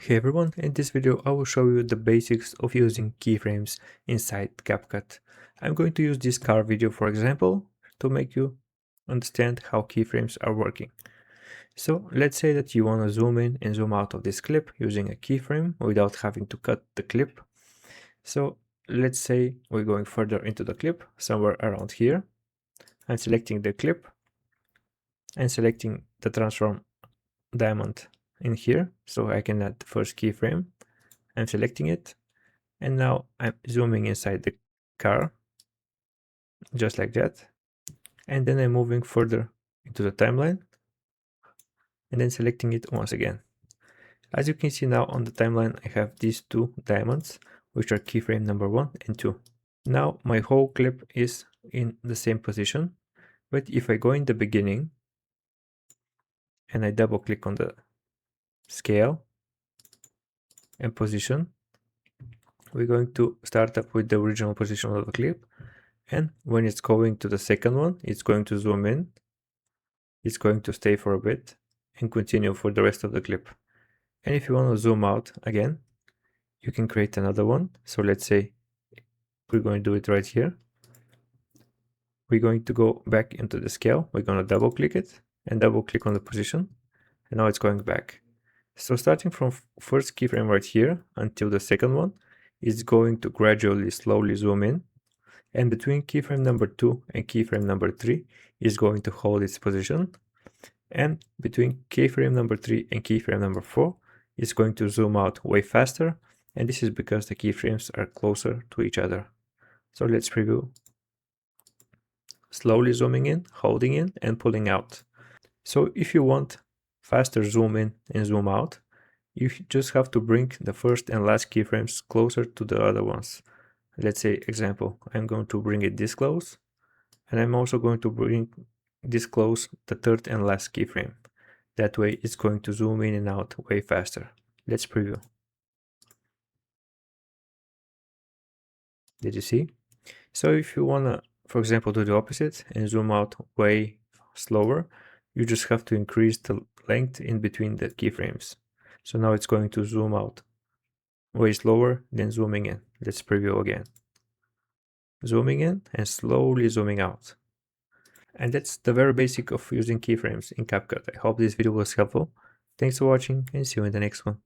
Hey everyone, in this video I will show you the basics of using keyframes inside Capcut. I'm going to use this car video for example to make you understand how keyframes are working. So let's say that you want to zoom in and zoom out of this clip using a keyframe without having to cut the clip. So let's say we're going further into the clip, somewhere around here. I'm selecting the clip and selecting the transform diamond in here so I can add the first keyframe. I'm selecting it, and now I'm zooming inside the car, just like that. And then I'm moving further into the timeline, and then selecting it once again. As you can see now on the timeline, I have these two diamonds, which are keyframe number 1 and 2. Now my whole clip is in the same position, but if I go in the beginning, and I double click on the scale and position, we're going to start up with the original position of the clip, and when it's going to the second one, it's going to zoom in, it's going to stay for a bit and continue for the rest of the clip. And if you want to zoom out again, you can create another one. So let's say we're going to do it right here. We're going to go back into the scale, we're going to double click it and double click on the position, and now it's going back. So starting from first keyframe right here until the second one, it's going to gradually slowly zoom in, and between keyframe number 2 and keyframe number 3 is going to hold its position, and between keyframe number 3 and keyframe number 4 is going to zoom out way faster, and this is because the keyframes are closer to each other. So let's preview. Slowly zooming in, holding in and pulling out. So if you want faster zoom in and zoom out, you just have to bring the first and last keyframes closer to the other ones. Let's say example, I'm going to bring it this close, and I'm also going to bring this close the third and last keyframe. That way it's going to zoom in and out way faster. Let's preview. Did you see? So if you wanna, for example, do the opposite and zoom out way slower, you just have to increase the length in between the keyframes. So now it's going to zoom out way slower than zooming in. Let's preview again. Zooming in and slowly zooming out. And that's the very basic of using keyframes in Capcut. I hope this video was helpful. Thanks for watching and see you in the next one.